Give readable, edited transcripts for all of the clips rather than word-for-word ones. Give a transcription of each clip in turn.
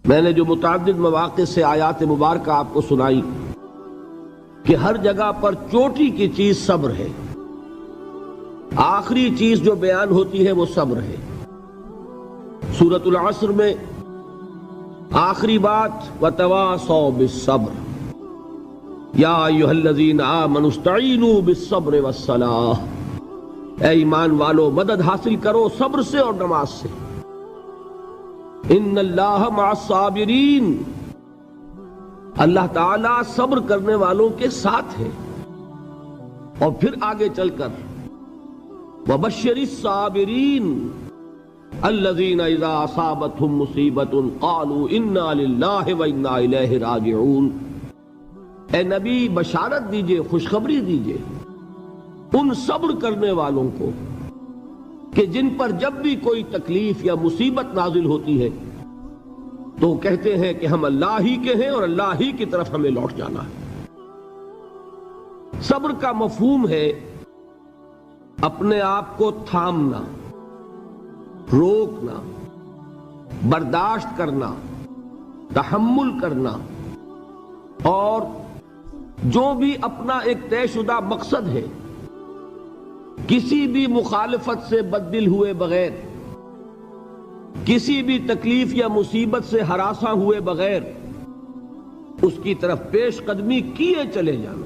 میں نے جو متعدد مواقع سے آیات مبارکہ آپ کو سنائی کہ ہر جگہ پر چوٹی کی چیز صبر ہے، آخری چیز جو بیان ہوتی ہے وہ صبر ہے۔ سورۃ العصر میں آخری بات وَتَوَاصَوْا بِالصَّبْرِ یا ایھا الذین آمنوا استعینوا بالصبر والصلاۃ، اے ایمان والو مدد حاصل کرو صبر سے اور نماز سے۔ ان اللہ مع الصابرین، اللہ تعالیٰ صبر کرنے والوں کے ساتھ ہے۔ اور پھر آگے چل کر وبشر الصابرین الذین اذا اصابتهم مصیبۃ قالوا انا للہ وانا الیہ راجعون، اے نبی بشارت دیجئے، خوشخبری دیجئے ان صبر کرنے والوں کو کہ جن پر جب بھی کوئی تکلیف یا مصیبت نازل ہوتی ہے تو کہتے ہیں کہ ہم اللہ ہی کے ہیں اور اللہ ہی کی طرف ہمیں لوٹ جانا ہے۔ صبر کا مفہوم ہے اپنے آپ کو تھامنا، روکنا، برداشت کرنا، تحمل کرنا، اور جو بھی اپنا ایک طے شدہ مقصد ہے کسی بھی مخالفت سے بددل ہوئے بغیر، کسی بھی تکلیف یا مصیبت سے ہراساں ہوئے بغیر اس کی طرف پیش قدمی کیے چلے جانا۔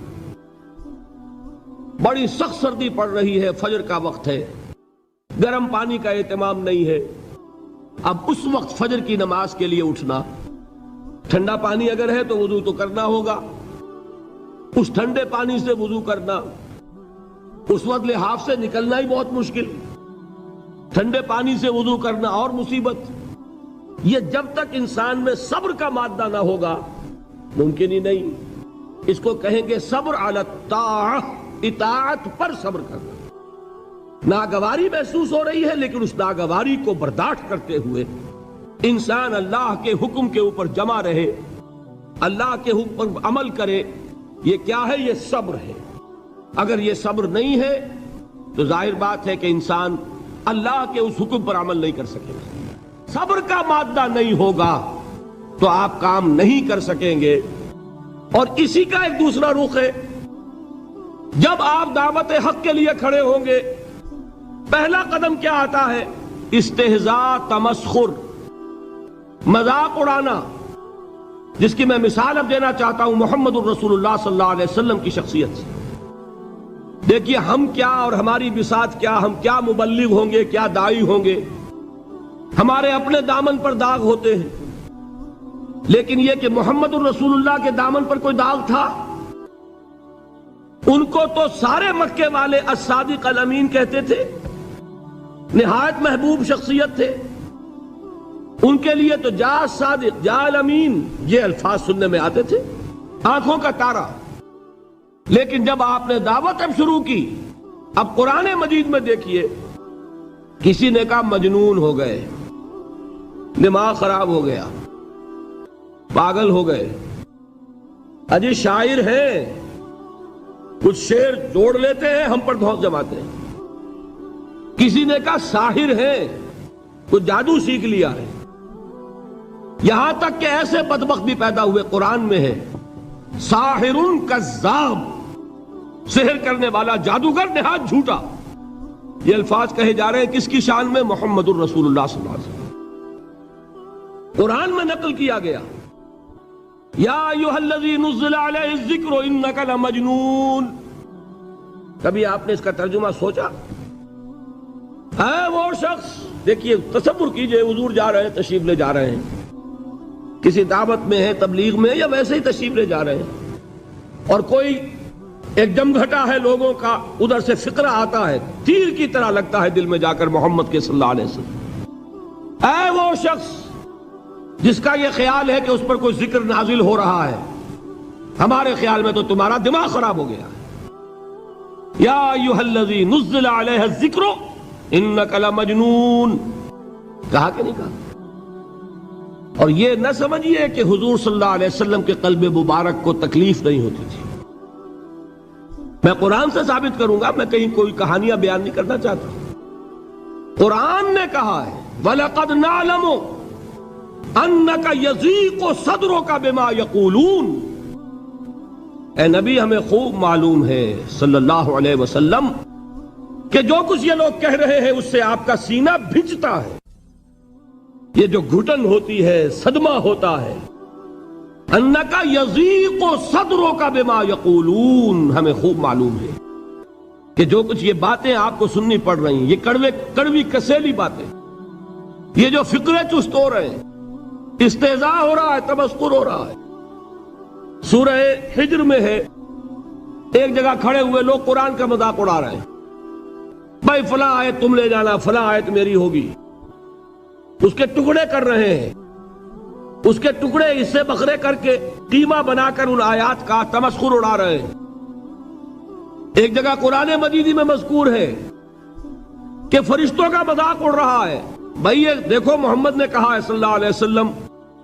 بڑی سخت سردی پڑ رہی ہے، فجر کا وقت ہے، گرم پانی کا اہتمام نہیں ہے، اب اس وقت فجر کی نماز کے لیے اٹھنا، ٹھنڈا پانی اگر ہے تو وضو تو کرنا ہوگا، اس ٹھنڈے پانی سے وضو کرنا، اس وقت لحاف سے نکلنا ہی بہت مشکل، ٹھنڈے پانی سے وضو کرنا اور مصیبت۔ یہ جب تک انسان میں صبر کا مادہ نہ ہوگا ممکن ہی نہیں۔ اس کو کہیں گے صبر علی الطاعہ، اطاعت پر صبر کرنا۔ ناگواری محسوس ہو رہی ہے لیکن اس ناگواری کو برداشت کرتے ہوئے انسان اللہ کے حکم کے اوپر جمع رہے، اللہ کے حکم پر عمل کرے۔ یہ کیا ہے؟ یہ صبر ہے۔ اگر یہ صبر نہیں ہے تو ظاہر بات ہے کہ انسان اللہ کے اس حکم پر عمل نہیں کر سکے گا۔ صبر کا مادہ نہیں ہوگا تو آپ کام نہیں کر سکیں گے۔ اور اسی کا ایک دوسرا رخ ہے، جب آپ دعوت حق کے لیے کھڑے ہوں گے پہلا قدم کیا آتا ہے؟ استہزاء، تمسخر، مذاق اڑانا، جس کی میں مثال اب دینا چاہتا ہوں محمد الرسول اللہ صلی اللہ علیہ وسلم کی شخصیت سے۔ دیکھیے ہم کیا اور ہماری بساط کیا، ہم کیا مبلغ ہوں گے، کیا داعی ہوں گے، ہمارے اپنے دامن پر داغ ہوتے ہیں، لیکن یہ کہ محمد الرسول اللہ کے دامن پر کوئی داغ تھا؟ ان کو تو سارے مکے والے الصادق الامین کہتے تھے، نہایت محبوب شخصیت تھے، ان کے لیے تو جا صادق جا الامین یہ الفاظ سننے میں آتے تھے، آنکھوں کا تارا۔ لیکن جب آپ نے دعوت اب شروع کی، اب قرآن مجید میں دیکھیے کسی نے کہا مجنون ہو گئے، دماغ خراب ہو گیا، پاگل ہو گئے، اجی شاعر ہیں، کچھ شعر جوڑ لیتے ہیں ہم پر دھوس جماتے ہیں۔ کسی نے کہا ساحر ہیں، کچھ جادو سیکھ لیا ہے، یہاں تک کہ ایسے بدبخت بھی پیدا ہوئے، قرآن میں ہے ساحر کذاب، سحر کرنے والا جادوگر نہایت جھوٹا۔ یہ الفاظ کہے جا رہے ہیں کس کی شان میں؟ محمد الرسول اللہ صلی اللہ علیہ وسلم۔ قرآن میں نقل کیا گیا یا ایھا الذی نزل علیہ الذکر انک لمجنون۔ کبھی آپ نے اس کا ترجمہ سوچا؟ ہے وہ شخص، دیکھیے تصور کیجئے حضور جا رہے ہیں، تشریف لے جا رہے ہیں، کسی دعوت میں ہے، تبلیغ میں، یا ویسے ہی تشریف لے جا رہے ہیں، اور کوئی ایک جمگھٹا ہے لوگوں کا، ادھر سے فقرہ آتا ہے، تیر کی طرح لگتا ہے دل میں جا کر محمد کے صلی اللہ علیہ وسلم۔ اے وہ شخص جس کا یہ خیال ہے کہ اس پر کوئی ذکر نازل ہو رہا ہے، ہمارے خیال میں تو تمہارا دماغ خراب ہو گیا ہے۔ یا ایھا الذی نزل علیہ الذکر انک لمجنون، کہا کہ نہیں کہا؟ اور یہ نہ سمجھیے کہ حضور صلی اللہ علیہ وسلم کے قلب مبارک کو تکلیف نہیں ہوتی تھی۔ میں قرآن سے ثابت کروں گا، میں کہیں کوئی کہانیاں بیان نہیں کرنا چاہتا۔ قرآن نے کہا ہے وَلَقَدْ نَعْلَمُ انک یضیق صدرک بما یقولون، اے نبی ہمیں خوب معلوم ہے صلی اللہ علیہ وسلم کہ جو کچھ یہ لوگ کہہ رہے ہیں اس سے آپ کا سینہ بھجتا ہے، یہ جو گھٹن ہوتی ہے، صدمہ ہوتا ہے۔ انک یضیق صدرک بما یقولون، ہمیں خوب معلوم ہے کہ جو کچھ یہ باتیں آپ کو سننی پڑ رہی ہیں، یہ کڑوی کسیلی باتیں، یہ جو فقرے چست ہو رہے ہیں، استہزاء ہو رہا ہے، تمسخر ہو رہا ہے۔ سورہ حجر میں ہے، ایک جگہ کھڑے ہوئے لوگ قرآن کا مذاق اڑا رہے ہیں، بھائی فلاں آیت تم لے جانا، فلاں آیت میری ہوگی، اس کے ٹکڑے کر رہے ہیں، اس کے ٹکڑے حصے بکھرے کر کے قیمہ بنا کر ان آیات کا تمسخر اڑا رہے ہیں۔ ایک جگہ قرآن مجیدی میں مذکور ہے کہ فرشتوں کا مذاق اڑ رہا ہے، بھائی یہ دیکھو محمد نے کہا ہے صلی اللہ علیہ وسلم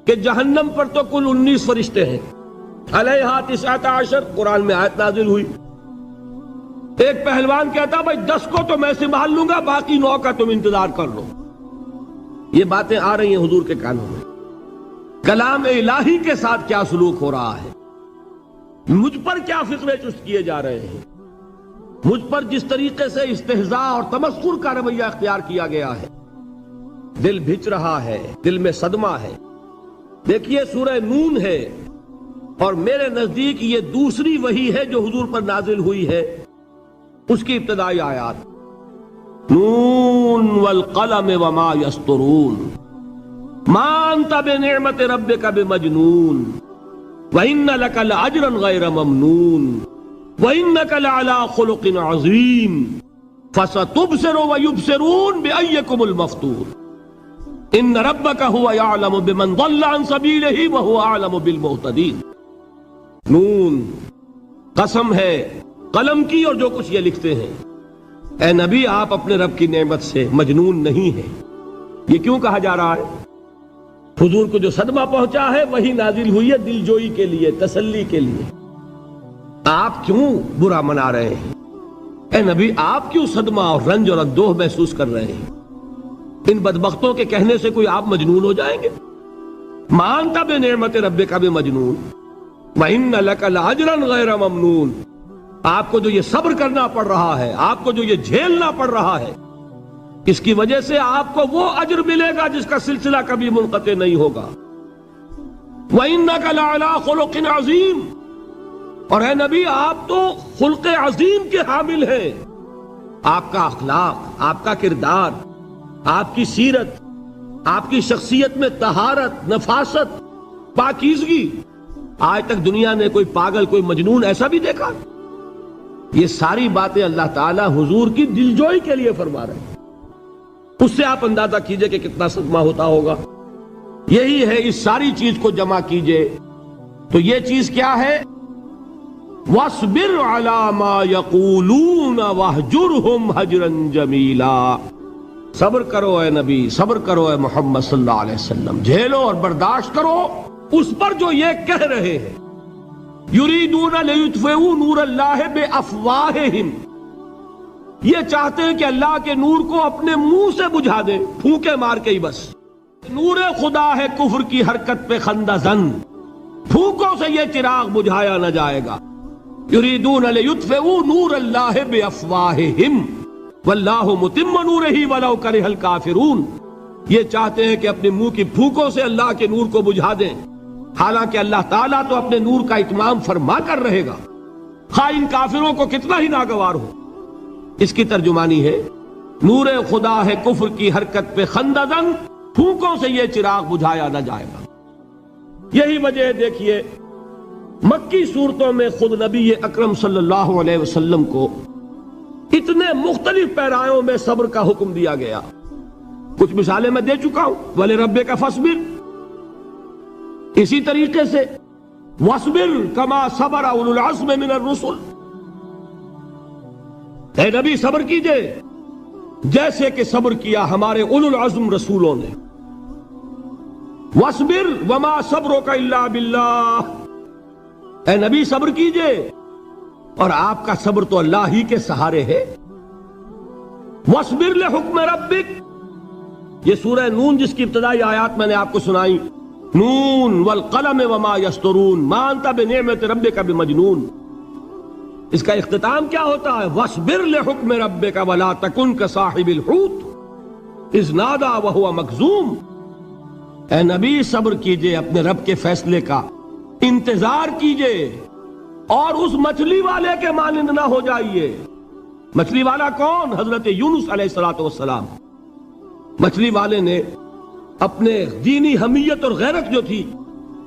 کہ جہنم پر تو کل 19 فرشتے ہیں، علیہا 19 قرآن میں آیت نازل ہوئی۔ ایک پہلوان کہتا بھائی 10 کو تو میں سنبھال لوں گا، باقی 9 کا تم انتظار کر لو۔ یہ باتیں آ رہی ہیں حضور کے کانوں میں، کلام الہی کے ساتھ کیا سلوک ہو رہا ہے، مجھ پر کیا فقرے چست کیے جا رہے ہیں، مجھ پر جس طریقے سے استہزاء اور تمسخر کا رویہ اختیار کیا گیا ہے، دل بھج رہا ہے، دل میں صدمہ ہے۔ دیکھیے سورہ نون ہے، اور میرے نزدیک یہ دوسری وحی ہے جو حضور پر نازل ہوئی ہے، اس کی ابتدائی آیات، نون والقلم وما یسطرون ما انت بنعمت ربک بمجنون وان لک لاجرا غیر ممنون وانک لعلی خلق عظیم فستبصر ویبصرون بأیکم المفتون ان ربک هو یعلم بمن ضل عن سبیلہ وهو اعلم بالمہتدین۔ نون، قسم ہے قلم کی اور جو کچھ یہ لکھتے ہیں۔ اے نبی آپ اپنے رب کی نعمت سے مجنون نہیں ہیں۔ یہ کیوں کہا جا رہا ہے؟ حضور کو جو صدمہ پہنچا ہے وہی نازل ہوئی ہے دل جوئی کے لیے، تسلی کے لیے۔ آپ کیوں برا منا رہے ہیں؟ اے نبی آپ کیوں صدمہ اور رنج اور اندوہ محسوس کر رہے ہیں؟ ان بدبختوں کے کہنے سے کوئی آپ مجنون ہو جائیں گے؟ مانتا بے نعمت ربک بمجنون وَإِنَّ لَكَ لَأَجْرًا غَيْرَ مَمْنُونَ، آپ کو جو یہ صبر کرنا پڑ رہا ہے، آپ کو جو یہ جھیلنا پڑ رہا ہے، اس کی وجہ سے آپ کو وہ اجر ملے گا جس کا سلسلہ کبھی منقطع نہیں ہوگا۔ وَإِنَّكَ لَعَلَىٰ خُلُقٍ عَظِيمٍ، اور اے نبی آپ تو خلق عظیم کے حامل ہیں۔ آپ کا اخلاق، آپ کا کردار، آپ کی سیرت، آپ کی شخصیت میں طہارت، نفاست، پاکیزگی، آج تک دنیا نے کوئی پاگل، کوئی مجنون ایسا بھی دیکھا؟ یہ ساری باتیں اللہ تعالیٰ حضور کی دلجوئی کے لیے فرما رہے ہیں۔ اس سے آپ اندازہ کیجئے کہ کتنا صدمہ ہوتا ہوگا۔ یہی ہے، اس ساری چیز کو جمع کیجئے تو یہ چیز کیا ہے؟ وَاصْبِرْ عَلَىٰ مَا يَقُولُونَ وَاهْجُرْهُمْ هَجْرًا جَمِيلًا، صبر کرو اے نبی، صبر کرو اے محمد صلی اللہ علیہ وسلم، جھیلو اور برداشت کرو اس پر جو یہ کہہ رہے ہیں۔ یریدون لیطفئوا نور اللہ بافواہہم، یہ چاہتے ہیں کہ اللہ کے نور کو اپنے منہ سے بجھا دیں، پھونکے مار کے ہی بس۔ نور خدا ہے کفر کی حرکت پہ خندہ زن، پھونکوں سے یہ چراغ بجھایا نہ جائے گا۔ یریدون لیطفئوا نور اللہ بافواہہم واللہ متم نورہ ولو کرہ الکافرون، یہ چاہتے ہیں کہ اپنے منہ کی پھونکوں سے اللہ کے نور کو بجھا دیں، حالانکہ اللہ تعالیٰ تو اپنے نور کا اتمام فرما کر رہے گا، خواہ ان کافروں کو کتنا ہی ناگوار ہو۔ اس کی ترجمانی ہے نور خدا ہے کفر کی حرکت پہ خنددن، پھونکوں سے یہ چراغ بجھایا نہ جائے گا۔ یہی وجہ دیکھیے مکی صورتوں میں خود نبی اکرم صلی اللہ علیہ وسلم کو اتنے مختلف پیرایوں میں صبر کا حکم دیا گیا۔ کچھ مثالیں میں دے چکا ہوں، وَلِرَبِّكَ فَاصْبِرْ، اسی طریقے سے وَاصْبِرْ كَمَا صَبَرَ أُولُو الْعَزْمِ مِنَ الرُّسُلِ، اے نبی صبر کیجئے جیسے کہ صبر کیا ہمارے اولو العزم رسولوں نے۔ وَاصْبِرْ وَمَا صَبْرُكَ إِلَّا بِاللَّهِ، اے نبی صبر کیجئے اور آپ کا صبر تو اللہ ہی کے سہارے ہے۔ وَاصْبِرْ لِحُکْمِ رَبِّكَ، یہ سورہ نون جس کی ابتدائی آیات میں نے آپ کو سنائی، نون والقلم وما یسطرون ما انت بنعمت ربک بمجنون، اس کا اختتام کیا ہوتا ہے؟ وَاصْبِرْ لِحُکْمِ رَبِّكَ وَلَا تَكُنْ كَصَاحِبِ الْحُوتِ اِذْ نَادَىٰ وَهُوَ مَكْظُومٌ، اے نبی صبر کیجئے اپنے رب کے فیصلے کا، انتظار کیجئے اور اس مچھلی والے کے مانند نہ ہو جائیے۔ مچھلی والا کون؟ حضرت یونس علیہ السلام۔ مچھلی والے نے اپنے دینی حمیت اور غیرت جو تھی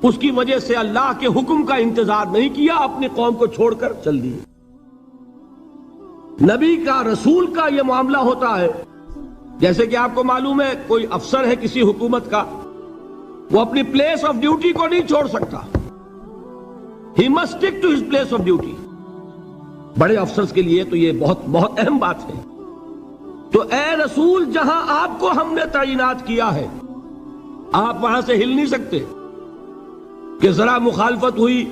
اس کی وجہ سے اللہ کے حکم کا انتظار نہیں کیا، اپنی قوم کو چھوڑ کر چل دیے۔ نبی کا، رسول کا یہ معاملہ ہوتا ہے، جیسے کہ آپ کو معلوم ہے کوئی افسر ہے کسی حکومت کا، وہ اپنی پلیس آف ڈیوٹی کو نہیں چھوڑ سکتا، ہی must stick to his place of duty. بڑے افسرز کے لیے تو یہ بہت بہت اہم بات ہے۔ تو اے رسول، جہاں آپ کو ہم نے تعینات کیا ہے آپ وہاں سے ہل نہیں سکتے کہ ذرا مخالفت ہوئی،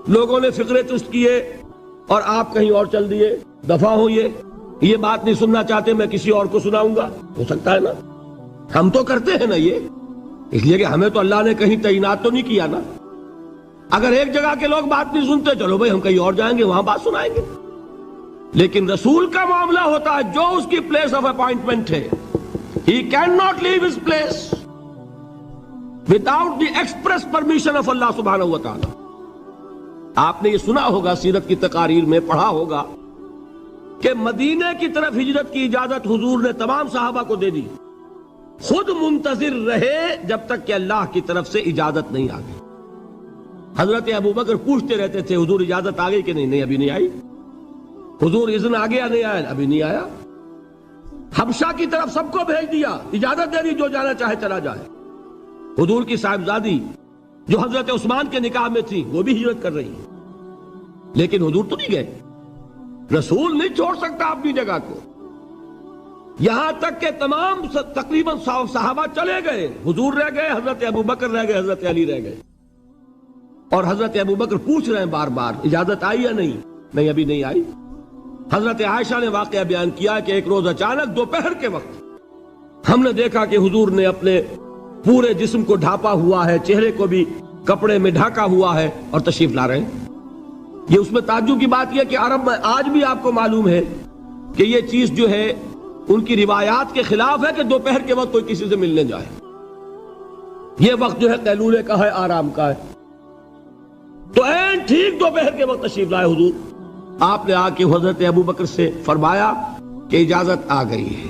لوگوں نے فقرے چست کیے اور آپ کہیں اور چل دیے، دفع ہوئیے، یہ بات نہیں سننا چاہتے، میں کسی اور کو سناؤں گا، ہو سکتا ہے نا؟ ہم تو کرتے ہیں نا یہ، اس لیے کہ ہمیں تو اللہ نے کہیں تعینات تو نہیں کیا نا۔ اگر ایک جگہ کے لوگ بات نہیں سنتے، چلو بھائی ہم کہیں اور جائیں گے، وہاں بات سنائیں گے۔ لیکن رسول کا معاملہ ہوتا ہے جو اس کی پلیس آف اپوائنٹمنٹ ہے، he cannot leave his place without the express permission of Allah سبحانہ و تعالی۔ آپ نے یہ سنا ہوگا، سیرت کی تقاریر میں پڑھا ہوگا کہ مدینے کی طرف ہجرت کی اجازت حضور نے تمام صحابہ کو دے دی، خود منتظر رہے جب تک کہ اللہ کی طرف سے اجازت نہیں آ گئی۔ حضرت ابوبکر پوچھتے رہتے تھے حضور اجازت آ گئی کہ نہیں؟ نہیں ابھی نہیں آئی۔ حضور اذن آ گیا؟ نہیں آیا، ابھی نہیں آیا۔ حبشہ کی طرف سب کو بھیج دیا، اجازت دے دی جو جانا چاہے چلا جائے۔ حضور کی صاحبزادی جو حضرت عثمان کے نکاح میں تھی وہ بھی ہجرت کر رہی ہے، لیکن حضور تو نہیں گئے۔ رسول نہیں چھوڑ سکتا اپنی جگہ کو، یہاں تک کہ تمام تقریباً صحابہ چلے گئے، حضور رہ گئے، حضرت ابوبکر رہ گئے، حضرت علی رہ گئے، اور حضرت ابوبکر پوچھ رہے ہیں بار بار اجازت آئی یا نہیں؟ نہیں ابھی نہیں آئی۔ حضرت عائشہ نے واقعہ بیان کیا کہ ایک روز اچانک دوپہر کے وقت ہم نے دیکھا کہ حضور نے اپنے پورے جسم کو ڈھانپا ہوا ہے، چہرے کو بھی کپڑے میں ڈھانکا ہوا ہے اور تشریف لا رہے ہیں۔ یہ اس میں تعجب کی بات یہ کہ عرب میں آج بھی آپ کو معلوم ہے کہ یہ چیز جو ہے ان کی روایات کے خلاف ہے کہ دوپہر کے وقت کوئی کسی سے ملنے جائے۔ یہ وقت جو ہے قیلولے کا ہے، آرام کا ہے۔ تو این ٹھیک دوپہر کے وقت تشریف لائے حضور، آپ نے آ کے حضرت ابوبکر سے فرمایا کہ اجازت آ گئی ہے۔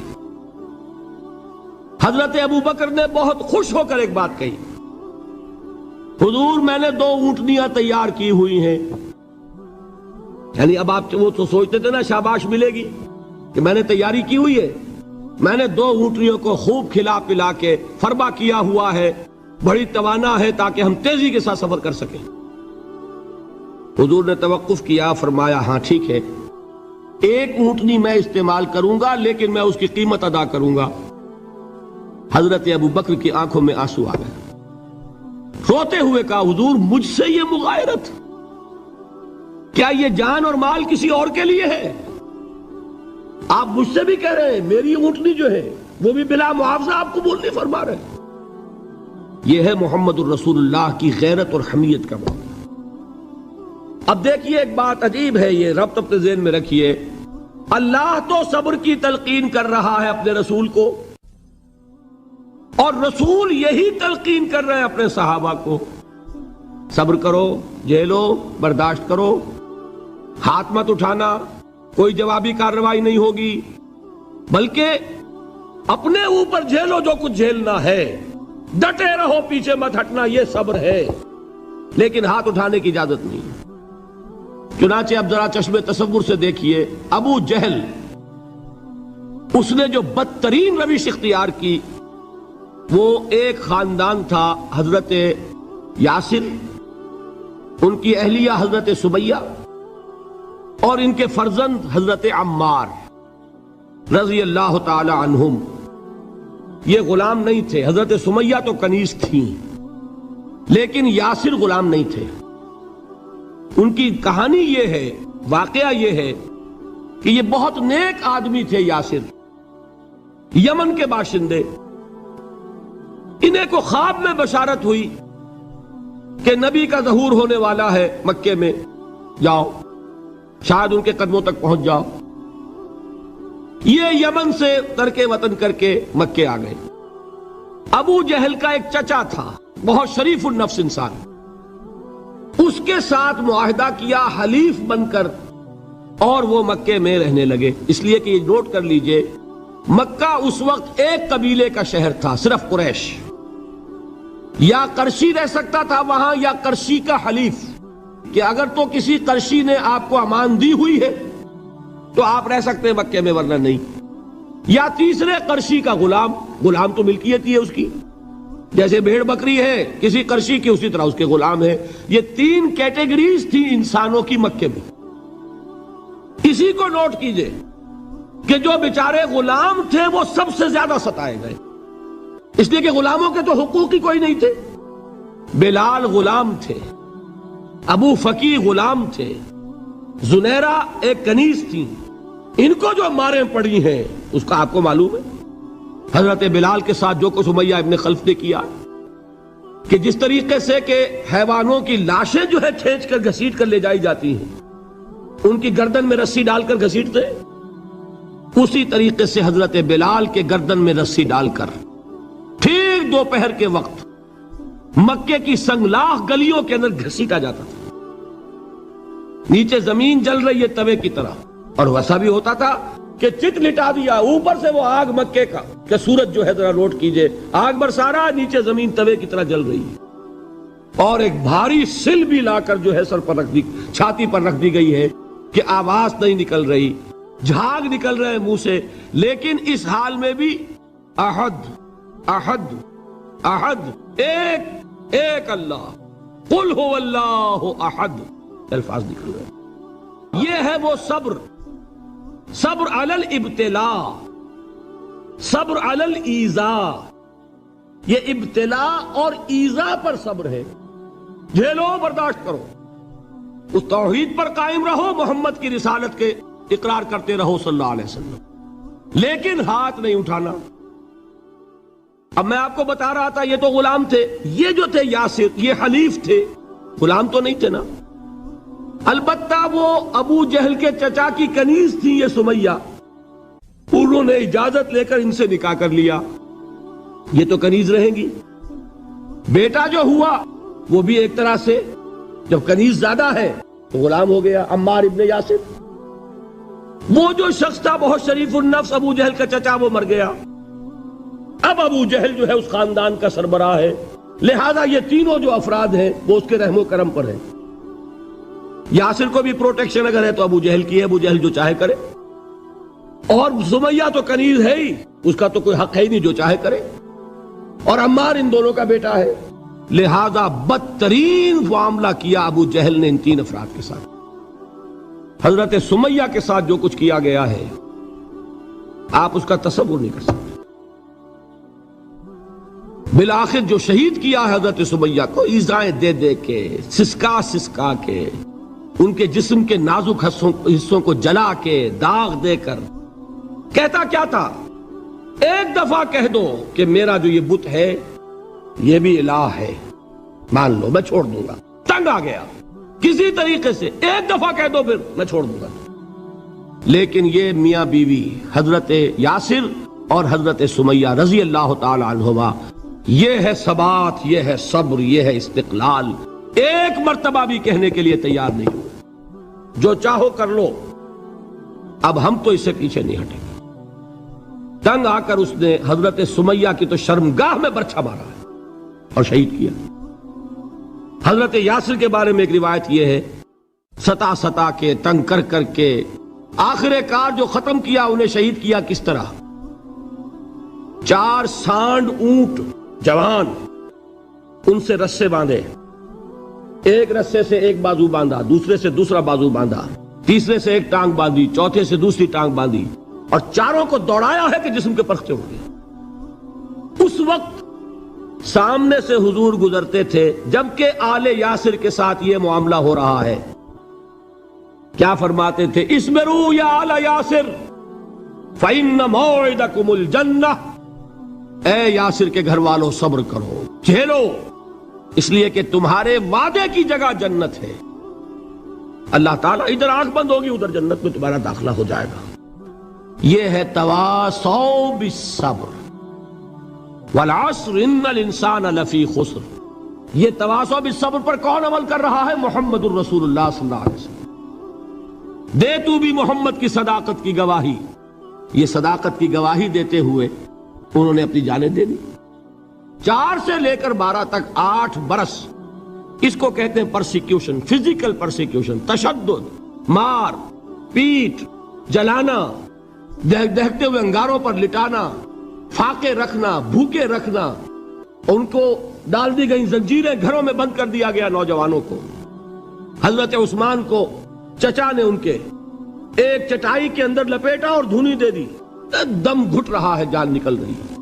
حضرت ابوبکر نے بہت خوش ہو کر ایک بات کہی، حضور میں نے 2 اونٹنیاں تیار کی ہوئی ہیں۔ یعنی اب آپ وہ تو سوچتے تھے نا شاباش ملے گی کہ میں نے تیاری کی ہوئی ہے، میں نے 2 اونٹنیوں کو خوب کھلا پلا کے فربا کیا ہوا ہے، بڑی توانا ہے تاکہ ہم تیزی کے ساتھ سفر کر سکیں۔ حضور نے توقف کیا، فرمایا ہاں ٹھیک ہے، 1 اونٹنی میں استعمال کروں گا لیکن میں اس کی قیمت ادا کروں گا۔ حضرت ابوبکر کی آنکھوں میں آنسو آ گئے، روتے ہوئے کہا حضور مجھ سے یہ مغایرت، کیا یہ جان اور مال کسی اور کے لیے ہے؟ آپ مجھ سے بھی کہہ رہے ہیں میری اونٹنی جو ہے وہ بھی بلا معاوضہ آپ قبول نہیں فرما رہے۔ یہ ہے محمد الرسول اللہ کی غیرت اور حمیت کا معاملہ۔ اب دیکھیے ایک بات عجیب ہے، یہ ربط اپنے ذہن میں رکھیے، اللہ تو صبر کی تلقین کر رہا ہے اپنے رسول کو، اور رسول یہی تلقین کر رہے ہیں اپنے صحابہ کو، صبر کرو، جھیلو، برداشت کرو، ہاتھ مت اٹھانا، کوئی جوابی کارروائی نہیں ہوگی، بلکہ اپنے اوپر جھیلو جو کچھ جھیلنا ہے، ڈٹے رہو، پیچھے مت ہٹنا، یہ صبر ہے، لیکن ہاتھ اٹھانے کی اجازت نہیں۔ چنانچہ اب ذرا چشم تصور سے دیکھیے، ابو جہل اس نے جو بدترین روش اختیار کی، وہ ایک خاندان تھا حضرت یاسر، ان کی اہلیہ حضرت سمیہ اور ان کے فرزند حضرت عمار رضی اللہ تعالی عنہم۔ یہ غلام نہیں تھے، حضرت سمیہ تو کنیز تھیں لیکن یاسر غلام نہیں تھے۔ ان کی کہانی یہ ہے، واقعہ یہ ہے کہ یہ بہت نیک آدمی تھے یاسر، یمن کے باشندے، انہیں کو خواب میں بشارت ہوئی کہ نبی کا ظہور ہونے والا ہے مکے میں، جاؤ شاید ان کے قدموں تک پہنچ جاؤ۔ یہ یمن سے ترک وطن کر کے مکے آ گئے۔ ابو جہل کا ایک چچا تھا، بہت شریف النفس انسان، اس کے ساتھ معاہدہ کیا حلیف بن کر، اور وہ مکے میں رہنے لگے۔ اس لیے کہ یہ نوٹ کر لیجئے، مکہ اس وقت ایک قبیلے کا شہر تھا، صرف قریش۔ یا قرشی رہ سکتا تھا وہاں، یا قرشی کا حلیف، کہ اگر تو کسی قرشی نے آپ کو امان دی ہوئی ہے تو آپ رہ سکتے ہیں مکے میں، ورنہ نہیں۔ یا تیسرے قرشی کا غلام، غلام تو ملکیت ہی ہے اس کی، جیسے بھیڑ بکری ہے کسی قرشی کی، اسی طرح اس کے غلام ہے۔ یہ تین کیٹیگریز تھی انسانوں کی مکے میں۔ اسی کو نوٹ کیجئے کہ جو بیچارے غلام تھے وہ سب سے زیادہ ستائے گئے، اس لیے کہ غلاموں کے تو حقوق ہی کوئی نہیں تھے۔ بلال غلام تھے، ابو فقی غلام تھے، زنیرہ ایک کنیز تھی، ان کو جو ماریں پڑی ہیں اس کا آپ کو معلوم ہے۔ حضرت بلال کے ساتھ جو کچھ امیہ ابن خلف نے کیا، کہ جس طریقے سے کہ حیوانوں کی لاشیں جو ہے کھینچ کر گھسیٹ کر لے جائی جاتی ہیں، ان کی گردن میں رسی ڈال کر گھسیٹتے، اسی طریقے سے حضرت بلال کے گردن میں رسی ڈال کر ٹھیک دوپہر کے وقت مکے کی سنگلاخ گلیوں کے اندر گھسیٹا جاتا تھا۔ نیچے زمین جل رہی ہے توے کی طرح، اور ویسا بھی ہوتا تھا کہ چت لٹا دیا، اوپر سے وہ آگ مکے کا، کہ سورج جو ہے ذرا نوٹ کیجئے، آگ برسا رہا، نیچے زمین توے کی طرح جل رہی ہے، اور ایک بھاری سل بھی لا کر جو ہے سر پر رکھ دی، چھاتی پر رکھ دی گئی ہے کہ آواز نہیں نکل رہی، جھاگ نکل رہے منہ سے، لیکن اس حال میں بھی احد احد احد، ایک ایک اللہ، قل هو اللہ احد، الفاظ نکل رہے۔ یہ ہے وہ صبر، صبر علی الابتلاء، صبر علی الایذاء۔ یہ ابتلاء اور ایذاء پر صبر ہے، جھیلو برداشت کرو، اس توحید پر قائم رہو، محمد کی رسالت کے اقرار کرتے رہو صلی اللہ علیہ وسلم، لیکن ہاتھ نہیں اٹھانا۔ اب میں آپ کو بتا رہا تھا یہ تو غلام تھے، یہ جو تھے یاسر، یہ حلیف تھے، غلام تو نہیں تھے نا۔ البتہ وہ ابو جہل کے چچا کی کنیز تھی یہ سمیہ، انہوں نے اجازت لے کر ان سے نکاح کر لیا، یہ تو کنیز رہیں گی۔ بیٹا جو ہوا وہ بھی ایک طرح سے، جب کنیز زیادہ ہے تو غلام ہو گیا، عمار ابن یاسر۔ وہ جو شخص تھا بہت شریف النفس ابو جہل کا چچا، وہ مر گیا، اب ابو جہل جو ہے اس خاندان کا سربراہ ہے، لہذا یہ تینوں جو افراد ہیں وہ اس کے رحم و کرم پر ہیں۔ یاسر کو بھی پروٹیکشن اگر ہے تو ابو جہل کی ہے، ابو جہل جو چاہے کرے، اور سمیہ تو کنیز ہے ہی، اس کا تو کوئی حق ہے ہی نہیں، جو چاہے کرے، اور عمار ان دونوں کا بیٹا ہے، لہذا بدترین معاملہ کیا ابو جہل نے ان تین افراد کے ساتھ۔ حضرت سمیہ کے ساتھ جو کچھ کیا گیا ہے آپ اس کا تصور نہیں کر سکتے۔ بالآخر جو شہید کیا ہے حضرت سمیہ کو، ایذائیں دے دے کے، سسکا سسکا کے، ان کے جسم کے نازک حصوں کو جلا کے، داغ دے کر، کہتا کیا تھا، ایک دفعہ کہہ دو کہ میرا جو یہ بت ہے یہ بھی الہ ہے، مان لو میں چھوڑ دوں گا۔ تنگ آ گیا، کسی طریقے سے ایک دفعہ کہہ دو پھر میں چھوڑ دوں گا۔ لیکن یہ میاں بیوی حضرت یاسر اور حضرت سمیہ رضی اللہ تعالی عنہما، یہ ہے ثبات، یہ ہے صبر، یہ ہے استقلال، ایک مرتبہ بھی کہنے کے لیے تیار نہیں ہوئے، جو چاہو کر لو، اب ہم تو اس سے پیچھے نہیں ہٹیں گے۔ تنگ آ کر اس نے حضرت سمیہ کی تو شرمگاہ میں برچھا مارا ہے اور شہید کیا۔ حضرت یاسر کے بارے میں ایک روایت یہ ہے، ستا ستا کے، تنگ کر کر کے، آخر کار جو ختم کیا، انہیں شہید کیا کس طرح، 4 سانڈ اونٹ جوان، ان سے رسے باندھے، ایک رسے سے ایک بازو باندھا، دوسرے سے دوسرا بازو باندھا، تیسرے سے ایک ٹانگ باندھی، چوتھے سے دوسری ٹانگ باندھی، اور چاروں کو دوڑایا ہے کہ جسم کے پرخچے ہو گئے۔ اس وقت سامنے سے حضور گزرتے تھے جبکہ آل یاسر کے ساتھ یہ معاملہ ہو رہا ہے، کیا فرماتے تھے، اسبروا یا آل یاسر فإن موعدکم الجنہ، اے یاسر کے گھر والوں صبر کرو، جھیلو، اس لیے کہ تمہارے وعدے کی جگہ جنت ہے۔ اللہ تعالیٰ ادھر آنکھ بند ہوگی ادھر جنت میں تمہارا داخلہ ہو جائے گا۔ یہ ہے تواصوا بالصبر والعصر ان الانسان لفی خسر۔ یہ تواصوا بالصبر پر کون عمل کر رہا ہے؟ محمد الرسول اللہ صلی اللہ علیہ وسلم۔ دے تو بھی محمد کی صداقت کی گواہی۔ یہ صداقت کی گواہی دیتے ہوئے انہوں نے اپنی جانیں دے دی۔ 4 سے لے کر 12 تک 8 برس اس کو کہتے ہیں پرسیکیوشن، فزیکل پرسیکیوشن، تشدد، مار پیٹ، جلانا، دہکتے ہوئے انگاروں پر لٹانا، فاقے رکھنا، بھوکے رکھنا، ان کو ڈال دی گئی زنجیریں، گھروں میں بند کر دیا گیا نوجوانوں کو۔ حضرت عثمان کو چچا نے ان کے ایک چٹائی کے اندر لپیٹا اور دھونی دے دی، دم گھٹ رہا ہے، جان نکل رہی ہے۔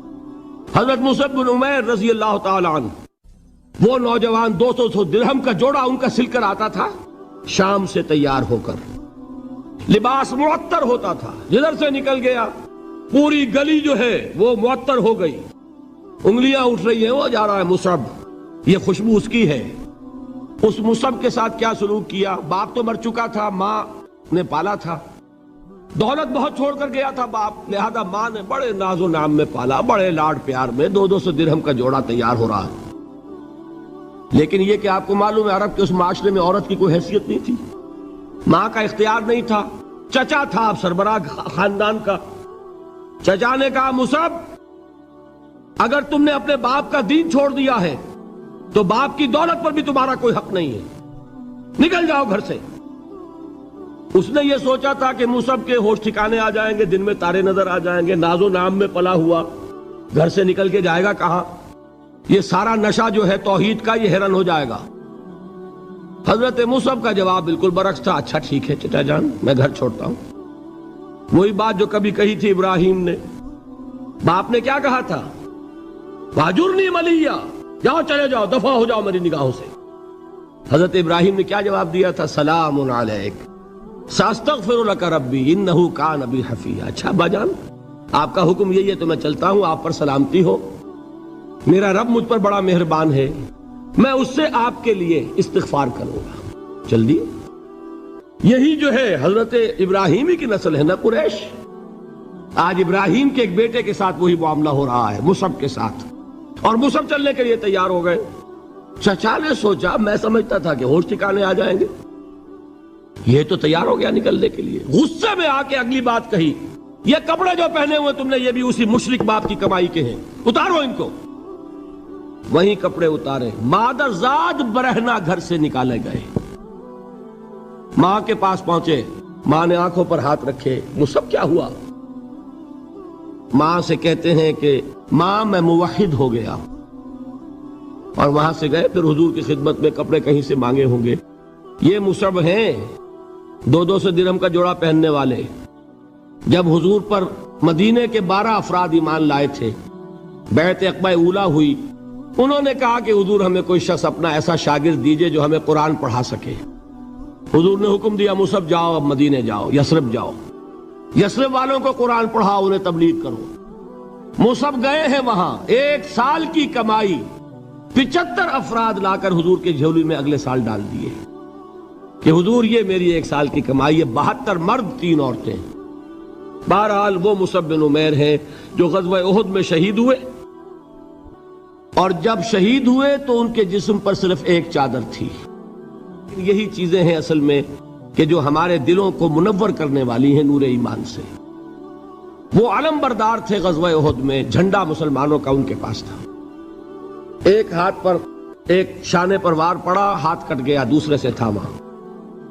حضرت مصعب بن عمیر رضی اللہ تعالی عنہ، وہ نوجوان 200 درہم کا جوڑا ان کا سل کر آتا تھا شام سے تیار ہو کر، لباس معطر ہوتا تھا، جدھر سے نکل گیا پوری گلی جو ہے وہ معطر ہو گئی، انگلیاں اٹھ رہی ہیں، وہ جا رہا ہے مصعب، یہ خوشبو اس کی ہے۔ اس مصعب کے ساتھ کیا سلوک کیا؟ باپ تو مر چکا تھا، ماں نے پالا تھا، دولت بہت چھوڑ کر گیا تھا باپ، لہذا ماں نے بڑے ناز و نام میں پالا، بڑے لاڈ پیار میں، 200 درہم کا جوڑا تیار ہو رہا ہے۔ لیکن یہ کہ آپ کو معلوم ہے عرب کے اس معاشرے میں عورت کی کوئی حیثیت نہیں تھی، ماں کا اختیار نہیں تھا، چچا تھا اب سربراہ خاندان کا۔ چچا نے کہا مصعب اگر تم نے اپنے باپ کا دین چھوڑ دیا ہے تو باپ کی دولت پر بھی تمہارا کوئی حق نہیں ہے، نکل جاؤ گھر سے۔ اس نے یہ سوچا تھا کہ مصعب کے ہوش ٹھکانے آ جائیں گے، دن میں تارے نظر آ جائیں گے، ناز و نام میں پلا ہوا گھر سے نکل کے جائے گا کہاں، یہ سارا نشہ جو ہے توحید کا یہ حیران ہو جائے گا۔ حضرت مصعب کا جواب بالکل برعکس تھا، اچھا ٹھیک ہے چچا جان، میں گھر چھوڑتا ہوں۔ وہی بات جو کبھی کہی تھی ابراہیم نے، باپ نے کیا کہا تھا؟ واجرنی ملیہ، جاؤ چلے جاؤ، دفع ہو جاؤ میری نگاہوں سے۔ حضرت ابراہیم نے کیا جواب دیا تھا؟ سلام علیک ساستغفر لک ربی انہ کان بی حفیہ۔ اچھا ابا جان آپ کا حکم یہی ہے تو میں چلتا ہوں، آپ پر سلامتی ہو، میرا رب مجھ پر بڑا مہربان ہے، میں اس سے آپ کے لیے استغفار کروں گا۔ چل دیے۔ یہی جو ہے حضرت ابراہیمی کی نسل ہے نا قریش۔ آج ابراہیم کے ایک بیٹے کے ساتھ وہی معاملہ ہو رہا ہے، مصعب کے ساتھ، اور مصعب چلنے کے لیے تیار ہو گئے۔ چچا نے سوچا، میں سمجھتا تھا کہ ہوش ٹھکانے آ جائیں گے، یہ تو تیار ہو گیا نکلنے کے لیے۔ غصے میں آ کے اگلی بات کہی، یہ کپڑے جو پہنے ہوئے تم نے یہ بھی اسی مشرک باپ کی کمائی کے ہیں، اتارو ان کو۔ وہیں کپڑے اتارے، مادر زاد برہنہ گھر سے نکالے گئے۔ ماں کے پاس پہنچے، ماں نے آنکھوں پر ہاتھ رکھے، مصعب کیا ہوا؟ ماں سے کہتے ہیں کہ ماں میں موحد ہو گیا، اور وہاں سے گئے پھر حضور کی خدمت میں، کپڑے کہیں سے مانگے ہوں گے۔ یہ مصعب ہیں 200 درہم کا جوڑا پہننے والے۔ جب حضور پر مدینے کے 12 افراد ایمان لائے تھے، بیعت عقبہ اولیٰ ہوئی، انہوں نے کہا کہ حضور ہمیں کوئی شخص اپنا ایسا شاگرد دیجئے جو ہمیں قرآن پڑھا سکے۔ حضور نے حکم دیا مصعب جاؤ، اب مدینے جاؤ، یثرب جاؤ، یثرب والوں کو قرآن پڑھاؤ، انہیں تبلیغ کرو۔ مصعب گئے ہیں وہاں، 1 سال کی کمائی 75 افراد لا کر حضور کے جھولی میں اگلے سال ڈال دیے کہ حضور یہ میری 1 سال کی کمائی ہے، 72 مرد 3 عورتیں۔ بہرحال وہ مصعب بن عمیر ہیں جو غزوہ احد میں شہید ہوئے، اور جب شہید ہوئے تو ان کے جسم پر صرف ایک چادر تھی۔ یہی چیزیں ہیں اصل میں کہ جو ہمارے دلوں کو منور کرنے والی ہیں نور ایمان سے۔ وہ علم بردار تھے غزوہ احد میں، جھنڈا مسلمانوں کا ان کے پاس تھا۔ ایک ہاتھ پر ایک شانے پر وار پڑا، ہاتھ کٹ گیا، دوسرے سے تھاما،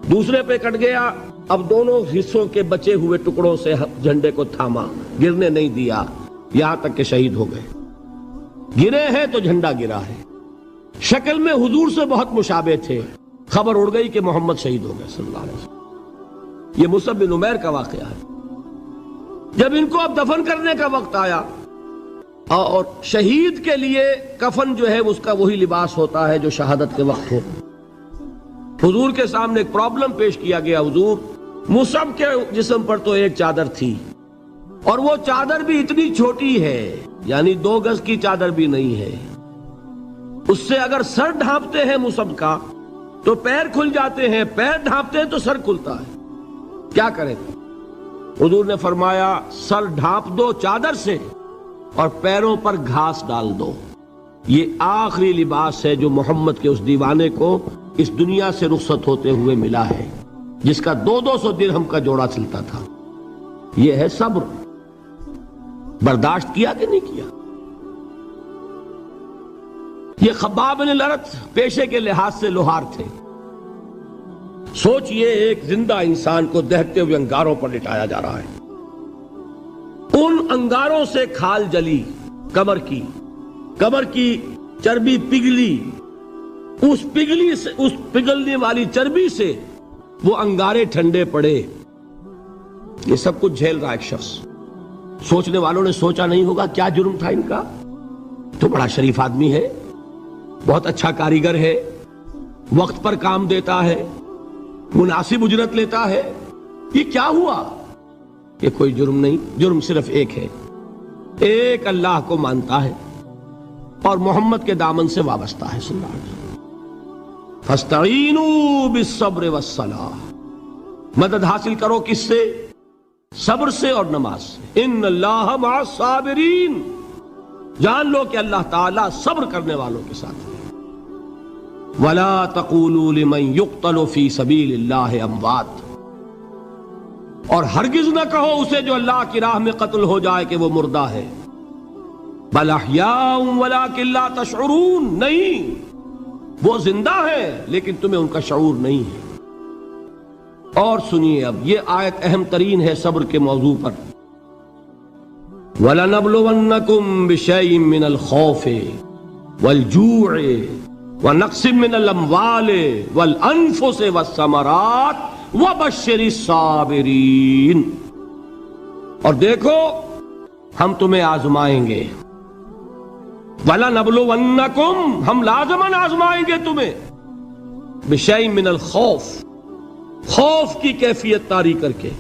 دوسرے پہ کٹ گیا، اب دونوں حصوں کے بچے ہوئے ٹکڑوں سے جھنڈے کو تھاما، گرنے نہیں دیا، یہاں تک کہ شہید ہو گئے۔ گرے ہیں تو جھنڈا گرا ہے۔ شکل میں حضور سے بہت مشابہ تھے، خبر اڑ گئی کہ محمد شہید ہو گئے صلی اللہ علیہ وسلم۔ یہ مصعب بن عمیر کا واقعہ ہے۔ جب ان کو اب دفن کرنے کا وقت آیا، اور شہید کے لیے کفن جو ہے اس کا وہی لباس ہوتا ہے جو شہادت کے وقت ہو، حضور کے سامنے ایک پرابلم پیش کیا گیا۔ حضور مصعب کے جسم پر تو ایک چادر تھی، اور وہ چادر بھی اتنی چھوٹی ہے، یعنی 2 گز کی چادر بھی نہیں ہے، اس سے اگر سر ڈھانپتے ہیں مصحف کا تو پیر کھل جاتے ہیں، پیر ڈھانپتے ہیں تو سر کھلتا ہے، کیا کریں؟ حضور نے فرمایا سر ڈھانپ دو چادر سے اور پیروں پر گھاس ڈال دو۔ یہ آخری لباس ہے جو محمد کے اس دیوانے کو اس دنیا سے رخصت ہوتے ہوئے ملا ہے، جس کا 200 درہم کا جوڑا چلتا تھا۔ یہ ہے صبر۔ برداشت کیا کہ نہیں کیا؟ یہ خباب بن الارت پیشے کے لحاظ سے لوہار تھے۔ سوچئے ایک زندہ انسان کو دہتے ہوئے انگاروں پر لٹایا جا رہا ہے، ان انگاروں سے کھال جلی، کمر کی چربی پگھلی، اس پگھلنے والی چربی سے وہ انگارے ٹھنڈے پڑے، یہ سب کچھ جھیل رہا ایک شخص۔ سوچنے والوں نے سوچا نہیں ہوگا کیا جرم تھا ان کا، تو بڑا شریف آدمی ہے، بہت اچھا کاریگر ہے، وقت پر کام دیتا ہے، مناسب اجرت لیتا ہے، یہ کیا ہوا؟ یہ کوئی جرم نہیں، جرم صرف ایک ہے، ایک اللہ کو مانتا ہے اور محمد کے دامن سے وابستہ ہے صلی اللہ علیہ وسلم۔ فاستعینوا بالصبر والصلاۃ، مدد حاصل کرو کس سے؟ صبر سے اور نماز سے۔ ان اللہ مع الصابرین، جان لو کہ اللہ تعالیٰ صبر کرنے والوں کے ساتھ ہے۔ ولا تقولوا لمن يقتل في سبيل الله اموات، اور ہرگز نہ کہو اسے جو اللہ کی راہ میں قتل ہو جائے کہ وہ مردہ ہے۔ بل احیاء ولکن لا تشعرون، نہیں، وہ زندہ ہے لیکن تمہیں ان کا شعور نہیں ہے۔ اور سنیے اب یہ آیت اہم ترین ہے صبر کے موضوع پر۔ وَلَنَبْلُوَنَّكُمْ بِشَيْءٍ مِّنَ الْخَوْفِ وَالْجُوعِ وَنَقْصٍ مِّنَ الْأَمْوَالِ وَالْأَنفُسِ وَالثَّمَرَاتِ وَبَشِّرِ الصَّابِرِينَ، اور دیکھو ہم تمہیں آزمائیں گے۔ وَلَنَبْلُوَنَّكُمْ، ہم لازماً آزمائیں گے تمہیں، بِشَيْءٍ مِّنَ الْخَوْفِ، خوف کی کیفیت طاری کر کے،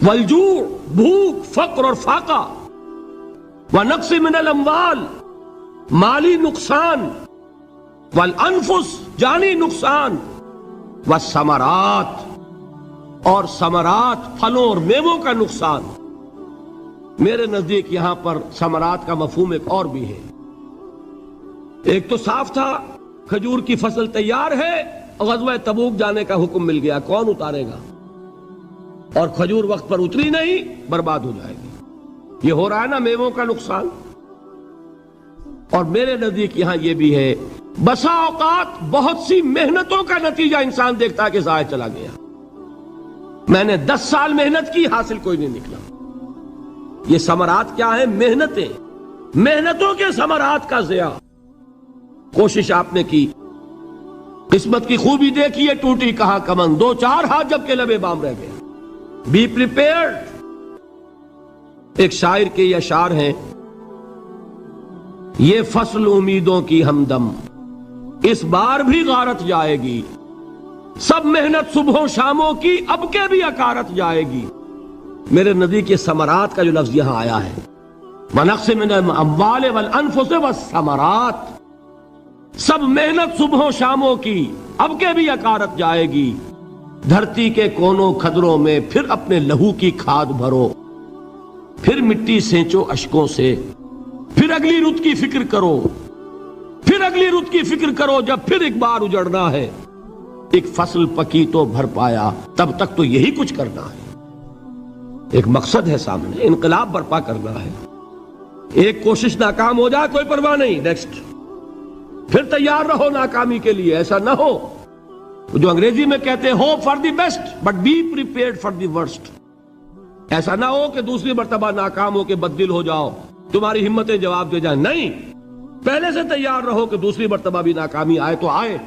والجوع، بھوک، فقر اور فاقہ، ونقص من الاموال، مالی نقصان، والانفس، جانی نقصان، والثمرات، اور ثمرات، پھلوں اور میووں کا نقصان۔ میرے نزدیک یہاں پر ثمرات کا مفہوم ایک اور بھی ہے۔ ایک تو صاف تھا کھجور کی فصل تیار ہے، غزوہ تبوک جانے کا حکم مل گیا، کون اتارے گا؟ اور کھجور وقت پر اتری نہیں، برباد ہو جائے گی۔ یہ ہو رہا ہے نا میووں کا نقصان۔ اور میرے نزدیک یہاں یہ بھی ہے، بسا اوقات بہت سی محنتوں کا نتیجہ انسان دیکھتا ہے کہ ضائع چلا گیا، میں نے 10 سال محنت کی، حاصل کوئی نہیں نکلا۔ یہ ثمرات کیا ہے؟ محنتیں، محنتوں کے ثمرات کا ضیاع۔ کوشش آپ نے کی، قسمت کی خوبی دیکھیے، ٹوٹی کہاں کمن، 2-4 ہاتھ جب کے لبے بام رہ گیا۔ Be prepared. ایک شاعر کے یہ اشعار ہیں، یہ فصل امیدوں کی ہمدم اس بار بھی غارت جائے گی، سب محنت صبحوں شاموں کی اب کے بھی اکارت جائے گی۔ میرے نزدیک یہ ثمرات کا جو لفظ یہاں آیا ہے، وَنَقْصٍ مِّنَ الْأَمْوَالِ وَالْأَنفُسِ وَالثَّمَرَاتِ، سب محنت صبحوں شاموں کی اب کے بھی اکارت جائے گی۔ دھرتی کے کونوں کھدروں میں پھر اپنے لہو کی کھاد بھرو، پھر مٹی سینچو اشکوں سے، پھر اگلی رت کی فکر کرو، پھر اگلی رت کی فکر کرو، جب پھر ایک بار اجڑنا ہے۔ ایک فصل پکی تو بھر پایا، تب تک تو یہی کچھ کرنا ہے۔ ایک مقصد ہے سامنے، انقلاب برپا کرنا ہے۔ ایک کوشش ناکام ہو جائے کوئی پرواہ نہیں، نیکسٹ، پھر تیار رہو ناکامی کے لیے۔ ایسا نہ ہو جو انگریزی میں کہتے ہیں hope for the best but be prepared for the worst. ایسا نہ ہو کہ دوسری مرتبہ ناکام ہو کے بددل ہو جاؤ، تمہاری ہمتیں جواب دے جائیں، نہیں، پہلے سے تیار رہو کہ دوسری مرتبہ بھی ناکامی آئے تو آئے،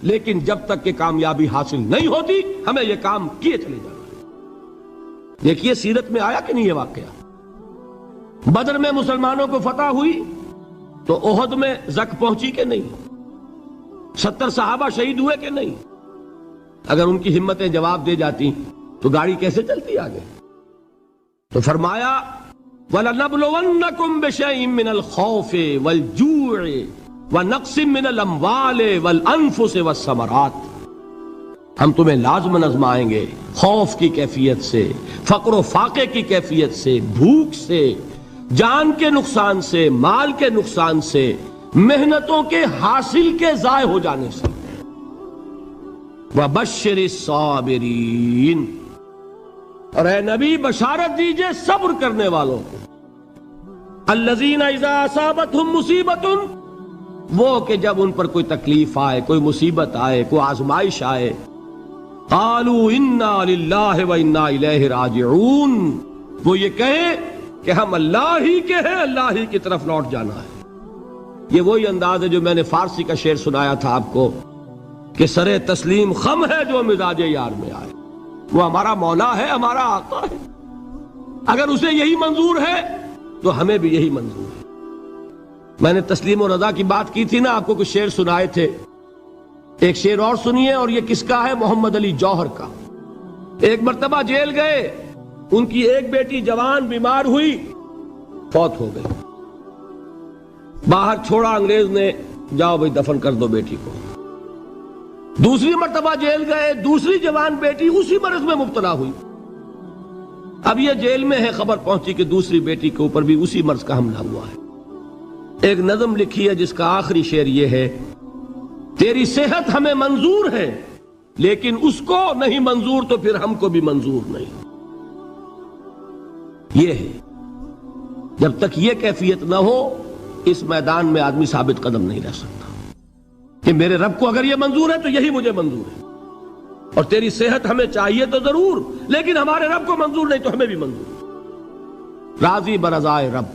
لیکن جب تک کہ کامیابی حاصل نہیں ہوتی ہمیں یہ کام کیے چلے جانا ہے۔ دیکھیے سیرت میں آیا کہ نہیں یہ واقعہ؟ بدر میں مسلمانوں کو فتح ہوئی تو احد میں زک پہنچی کہ نہیں؟ 70 صحابہ شہید ہوئے کہ نہیں؟ اگر ان کی ہمتیں جواب دے جاتی تو گاڑی کیسے چلتی آگے؟ تو فرمایا وَلَنَبْلُوَنَّكُمْ بِشَيْءٍ مِّنَ الْخَوْفِ وَالْجُوعِ وَنَقْصٍ مِّنَ الْأَمْوَالِ وَالْأَنفُسِ وَالثَّمَرَاتِ، ہم تمہیں لازماً آزمائیں گے خوف کی کیفیت سے، فقر و فاقے کی کیفیت سے، بھوک سے، جان کے نقصان سے، مال کے نقصان سے، محنتوں کے حاصل کے ضائع ہو جانے سے۔ وَبَشِّرِ الصَّابِرِينَ، اور اے نبی بشارت دیجئے صبر کرنے والوں کو، الذین اذا اصابتہم مصیبت، وہ کہ جب ان پر کوئی تکلیف آئے، کوئی مصیبت آئے، کوئی آزمائش آئے، قالوا انا للہ وانا الیہ راجعون، وہ یہ کہیں کہ ہم اللہ ہی کے ہیں، اللہ ہی کی طرف لوٹ جانا ہے۔ یہ وہی انداز ہے جو میں نے فارسی کا شعر سنایا تھا آپ کو کہ سرے تسلیم خم ہے جو مزاج یار میں آئے، وہ ہمارا مولا ہے، ہمارا آقا ہے، اگر اسے یہی منظور ہے تو ہمیں بھی یہی منظور ہے۔ میں نے تسلیم و رضا کی بات کی تھی نا، آپ کو کچھ شعر سنائے تھے، ایک شعر اور سنیے، اور یہ کس کا ہے؟ محمد علی جوہر کا۔ ایک مرتبہ جیل گئے، ان کی ایک بیٹی جوان بیمار ہوئی، فوت ہو گئی، باہر چھوڑا انگریز نے، جاؤ بھائی دفن کر دو بیٹی کو۔ دوسری مرتبہ جیل گئے، دوسری جوان بیٹی اسی مرض میں مبتلا ہوئی، اب یہ جیل میں ہے، خبر پہنچی کہ دوسری بیٹی کے اوپر بھی اسی مرض کا حملہ ہوا ہے۔ ایک نظم لکھی ہے جس کا آخری شعر یہ ہے، تیری صحت ہمیں منظور ہے لیکن اس کو نہیں منظور تو پھر ہم کو بھی منظور نہیں۔ یہ ہے، جب تک یہ کیفیت نہ ہو اس میدان میں آدمی ثابت قدم نہیں رہ سکتا کہ میرے رب کو اگر یہ منظور ہے تو یہی مجھے منظور ہے، اور تیری صحت ہمیں چاہیے تو ضرور، لیکن ہمارے رب کو منظور نہیں تو ہمیں بھی منظور۔ راضی برضائے رب۔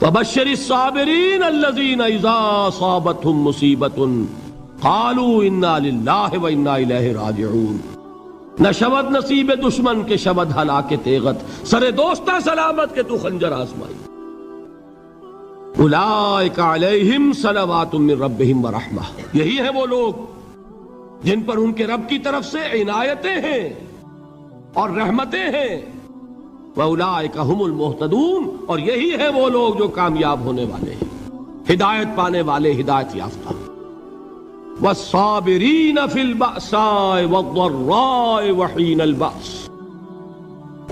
وَبَشِّرِ الصَّابِرِينَ الَّذِينَ إِذَا أَصَابَتْهُمْ مُصِيبَةٌ قَالُوا إِنَّا لِلَّهِ وَإِنَّا إِلَيْهِ رَاجِعُونَ، نہ شود نصیب دشمن کے شود ہلاک تیغت، سر دوستہ سلامت کے تو خنجر آزمائی۔ اولئک علیہم صلوات من ربہم ورحمہ، یہی ہے وہ لوگ جن پر ان کے رب کی طرف سے عنایتیں ہیں اور رحمتیں ہیں۔ وَأُولَئِكَ هُمُ الْمُهْتَدُونَ، اور یہی ہے وہ لوگ جو کامیاب ہونے والے ہیں، ہدایت پانے والے، ہدایت یافتہ۔ وَالصَّابِرِينَ فِي الْبَأْسَاءِ وَالضَّرَّاءِ وَحِينَ الْبَأْسِ،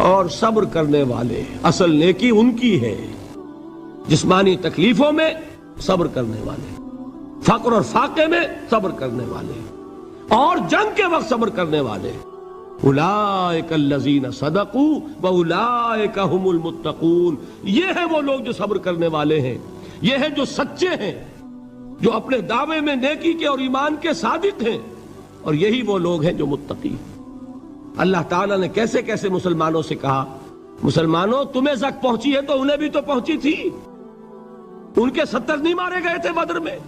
اور صبر کرنے والے، اصل نیکی ان کی ہے، جسمانی تکلیفوں میں صبر کرنے والے، فقر اور فاقے میں صبر کرنے والے، اور جنگ کے وقت صبر کرنے والے۔ اولئک الذین صدقوا واولئک هم المتقون، یہ ہے وہ لوگ جو صبر کرنے والے ہیں، یہ ہے جو سچے ہیں، جو اپنے دعوے میں نیکی کے اور ایمان کے صادق ہیں، اور یہی وہ لوگ ہیں جو متقی۔ اللہ تعالیٰ نے کیسے کیسے مسلمانوں سے کہا، مسلمانوں تمہیں زک پہنچی ہے تو انہیں بھی تو پہنچی تھی، ان کے 70 نہیں مارے گئے تھے بدر میں،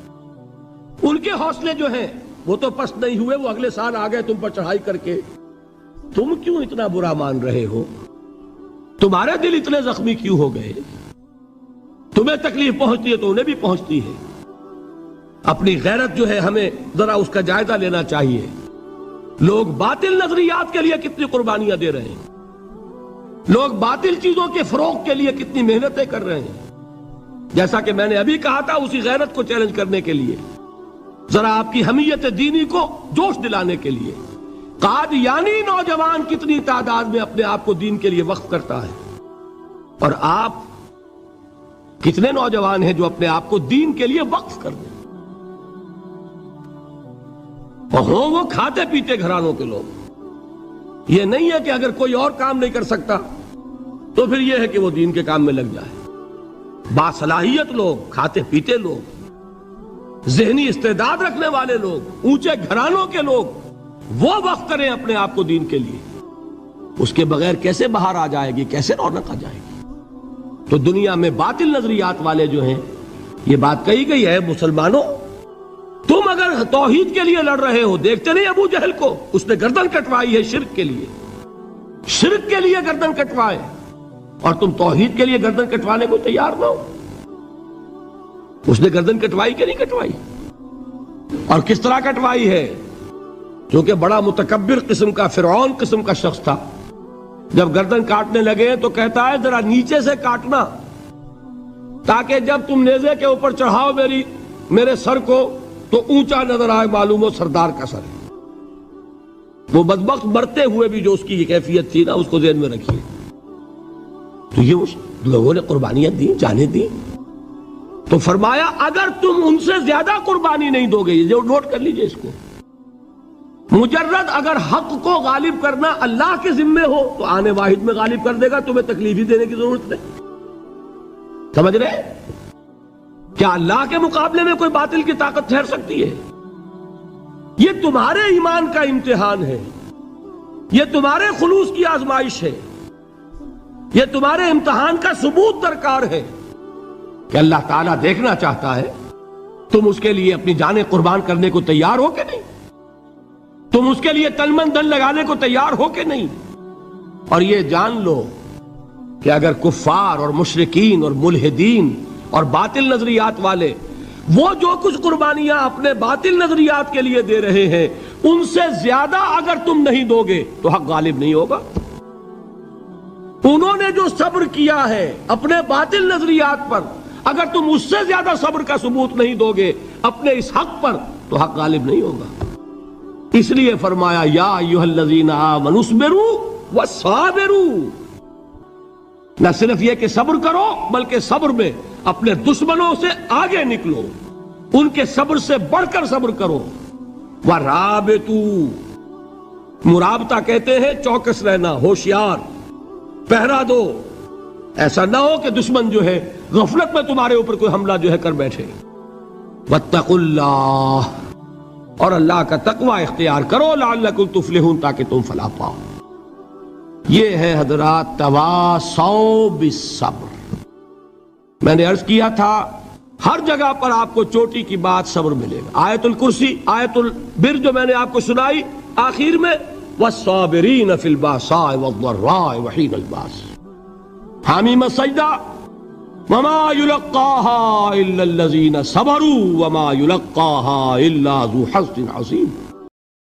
ان کے حوصلے جو ہیں وہ تو پست نہیں ہوئے، وہ اگلے سال آ گئے تم پر چڑھائی کر کے، تم کیوں اتنا برا مان رہے ہو؟ تمہارے دل اتنے زخمی کیوں ہو گئے؟ تمہیں تکلیف پہنچتی ہے تو انہیں بھی پہنچتی ہے۔ اپنی غیرت جو ہے ہمیں ذرا اس کا جائزہ لینا چاہیے۔ لوگ باطل نظریات کے لیے کتنی قربانیاں دے رہے ہیں، لوگ باطل چیزوں کے فروغ کے لیے کتنی محنتیں کر رہے ہیں۔ جیسا کہ میں نے ابھی کہا تھا، اسی غیرت کو چیلنج کرنے کے لیے، ذرا آپ کی حمیت دینی کو جوش دلانے کے لیے، قادیانی نوجوان کتنی تعداد میں اپنے آپ کو دین کے لیے وقف کرتا ہے، اور آپ کتنے نوجوان ہیں جو اپنے آپ کو دین کے لیے وقف کر دیں، اور ہوں وہ کھاتے پیتے گھرانوں کے لوگ۔ یہ نہیں ہے کہ اگر کوئی اور کام نہیں کر سکتا تو پھر یہ ہے کہ وہ دین کے کام میں لگ جائے۔ باصلاحیت لوگ، کھاتے پیتے لوگ، ذہنی استعداد رکھنے والے لوگ، اونچے گھرانوں کے لوگ، وہ وقف کریں اپنے آپ کو دین کے لیے۔ اس کے بغیر کیسے باہر آ جائے گی، کیسے رونق آ جائے گی؟ تو دنیا میں باطل نظریات والے جو ہیں، یہ بات کہی گئی ہے، مسلمانوں تم اگر توحید کے لیے لڑ رہے ہو، دیکھتے نہیں ابو جہل کو، اس نے گردن کٹوائی ہے شرک کے لیے، شرک کے لیے گردن کٹوائے، اور تم توحید کے لیے گردن کٹوانے کو تیار نہ ہو۔ اس نے گردن کٹوائی کہ نہیں کٹوائی؟ اور کس طرح کٹوائی ہے؟ کیونکہ بڑا متکبر قسم کا، فرعون قسم کا شخص تھا، جب گردن کاٹنے لگے تو کہتا ہے ذرا نیچے سے کاٹنا تاکہ جب تم نیزے کے اوپر چڑھاؤ میرے سر کو تو اونچا نظر آئے، معلوم ہو سردار کا سر ہے۔ وہ بدبخت مرتے ہوئے بھی جو اس کی یہ کیفیت تھی نا، اس کو ذہن میں رکھیے۔ تو یہ اس لوگوں نے قربانیاں دی، جانیں دی، تو فرمایا اگر تم ان سے زیادہ قربانی نہیں دو گے، یہ نوٹ کر لیجئے اس کو، مجرد اگر حق کو غالب کرنا اللہ کے ذمے ہو تو آنے واحد میں غالب کر دے گا، تمہیں تکلیف ہی دینے کی ضرورت نہیں۔ سمجھ رہے؟ کیا اللہ کے مقابلے میں کوئی باطل کی طاقت ٹھہر سکتی ہے؟ یہ تمہارے ایمان کا امتحان ہے، یہ تمہارے خلوص کی آزمائش ہے، یہ تمہارے امتحان کا ثبوت درکار ہے کہ اللہ تعالیٰ دیکھنا چاہتا ہے تم اس کے لیے اپنی جانیں قربان کرنے کو تیار ہو کہ نہیں، تم اس کے لیے تن من دھن لگانے کو تیار ہو کہ نہیں۔ اور یہ جان لو کہ اگر کفار اور مشرکین اور ملحدین اور باطل نظریات والے وہ جو کچھ قربانیاں اپنے باطل نظریات کے لیے دے رہے ہیں، ان سے زیادہ اگر تم نہیں دو گے تو حق غالب نہیں ہوگا۔ انہوں نے جو صبر کیا ہے اپنے باطل نظریات پر، اگر تم اس سے زیادہ صبر کا ثبوت نہیں دو گے اپنے اس حق پر تو حق غالب نہیں ہوگا۔ اس لیے فرمایا یا ایھا الذین آمنوا اصبروا وصابروا، نہ صرف یہ کہ صبر کرو بلکہ صبر میں اپنے دشمنوں سے آگے نکلو، ان کے صبر سے بڑھ کر صبر کرو۔ ورابطوا، مرابطہ کہتے ہیں چوکس رہنا، ہوشیار، پہرا دو، ایسا نہ ہو کہ دشمن جو ہے غفلت میں تمہارے اوپر کوئی حملہ جو ہے کر بیٹھے۔ واتقوا اللہ، اور اللہ کا تقوی اختیار کرو، لعلکم تفلحون، تاکہ تم فلاح پاؤ۔ یہ ہے حضرات تواصوا بالصبر۔ میں نے عرض کیا تھا ہر جگہ پر آپ کو چوٹی کی بات صبر ملے گا۔ آیت الکرسی، آیت البر جو میں نے آپ کو سنائی آخر میں، والصابرین فی الباساء والضراء وحین الباس، حامیم السجدہ، وما یلقاها الا الذین صبروا وما یلقاها الا ذو حظ عظیم۔